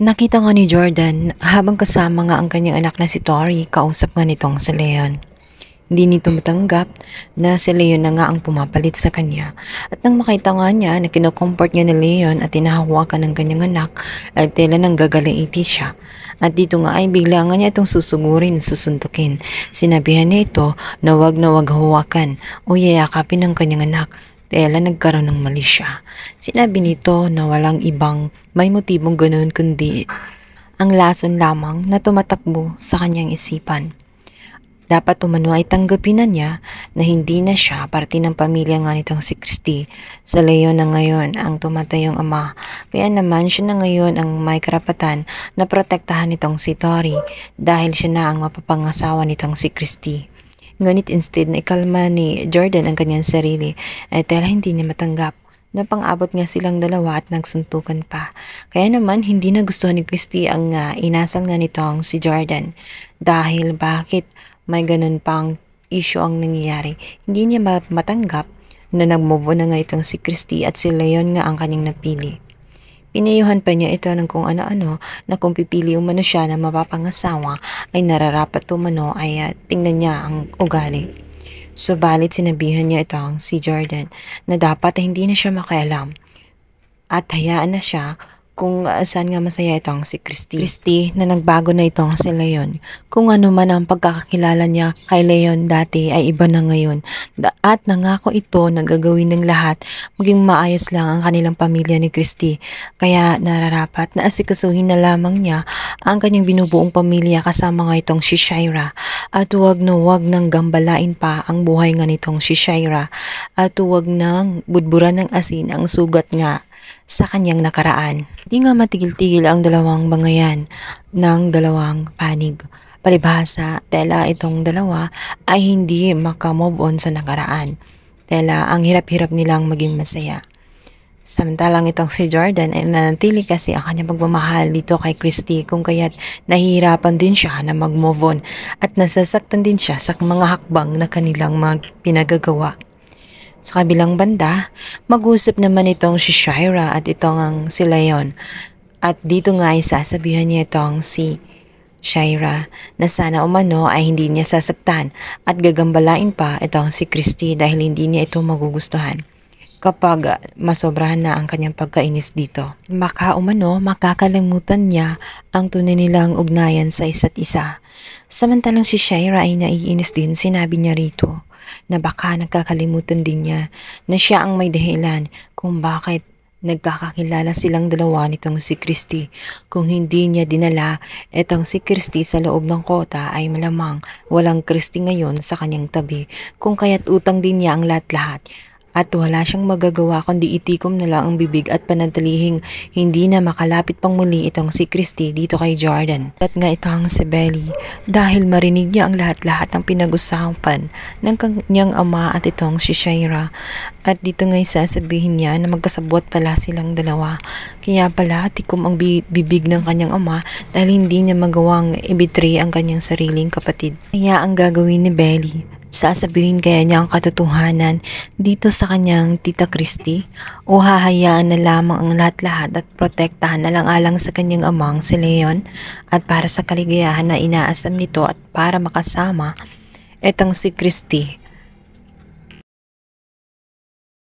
Nakita nga ni Jordan habang kasama nga ang kanyang anak na si Tori, kausap nga nitong si Leon. Hindi nito matanggap na si Leon na nga ang pumapalit sa kanya. At nang makita nga niya na kinokomfort niya ni Leon at tinahawakan ng kanyang anak, ay tela nang gagalaiti siya. At dito nga ay bigla nga niya itong susugurin at susuntukin. Sinabihan niya ito na wag hawakan o yayakapin ng kanyang anak. Tela nagkaroon ng mali siya. Sinabi nito na walang ibang may motibong ganoon kundi ang lason lamang na tumatakbo sa kanyang isipan. Dapat umano ay tanggapin na niya na hindi na siya parte ng pamilya nga nitong si Christy. Sa Leon na ngayon ang tumatayong ama. Kaya naman siya na ngayon ang may karapatan na protektahan nitong si Tori dahil siya na ang mapapangasawa nitong si Christy. Ngunit instead na ikalma ni Jordan ang kanyang sarili, ay tela hindi niya matanggap na pang-abot nga silang dalawa at nagsuntukan pa. Kaya naman hindi na gusto ni Christy ang inasal nga nitong si Jordan. Dahil bakit may ganun pang issue ang nangyayari, hindi niya matanggap na nag-move on na nga itong si Christy at si Leon nga ang kanyang napili. Pinayuhan pa niya ito ng kung ano-ano na kung pipili umano siya na mapapangasawa ay nararapat umano ay tingnan niya ang ugali. Subalit sinabihan niya itong si Jordan na dapat ay hindi na siya makialam at hayaan na siya kung saan nga masaya itong si Christy. Christy na nagbago na itong si Leon. Kung ano man ang pagkakakilala niya kay Leon dati ay iba na ngayon. At nangako ito na gagawin ng lahat maging maayos lang ang kanilang pamilya ni Christy. Kaya nararapat na asikasuhin na lamang niya ang kanyang binubuong pamilya kasama nga itong si Shaira. At huwag nang gambalain pa ang buhay nga nitong si Shaira. At huwag nang budburan ng asin ang sugat nga sa kanyang nakaraan. Di nga matigil-tigil ang dalawang bangayan ng dalawang panig. Palibhasa, tela itong dalawa ay hindi makamove on sa nakaraan. Tela ang hirap-hirap nilang maging masaya. Samantalang itong si Jordan ay nanatili kasi ang kanyang pagmamahal dito kay Christy kung kaya't nahihirapan din siya na mag-move on at nasasaktan din siya sa mga hakbang na kanilang pinagagawa. Sa kabilang banda, mag-usap naman itong si Shaira at itong ang si Leon. At dito nga ay sasabihan niya itong si Shaira na sana umano ay hindi niya sasaktan at gagambalain pa itong si Christy dahil hindi niya ito magugustuhan kapag masobrahan na ang kanyang pagkainis dito. Baka umano makakalimutan niya ang tunay nilang ugnayan sa isa't isa. Samantalang si Shaira ay naiinis din, sinabi niya rito na baka nagkakalimutan din niya na siya ang may dahilan kung bakit nagkakakilala silang dalawa nitong si Christy. Kung hindi niya dinala itong si Christy sa loob ng kota ay malamang walang Christy ngayon sa kanyang tabi, kung kaya't utang din niya ang lahat-lahat. At wala siyang magagawa kundi itikom na lang ang bibig at panantalihing hindi na makalapit pang muli itong si Christy dito kay Jordan. At nga itong si Belly dahil marinig niya ang lahat-lahat ng pinag-usapan ng kanyang ama at itong si Shaira. At dito nga sasabihin niya na magkasabwat pala silang dalawa. Kaya pala tikom ang bibig ng kanyang ama dahil hindi niya magawang ibitray ang kanyang sariling kapatid. Kaya ang gagawin ni Belly, sasabihin kaya niya ang katotohanan dito sa kanyang tita Christy o hahayaan na lamang ang lahat-lahat at protektahan na lang alang sa kanyang amang si Leon at para sa kaligayahan na inaasam nito at para makasama etang si Christy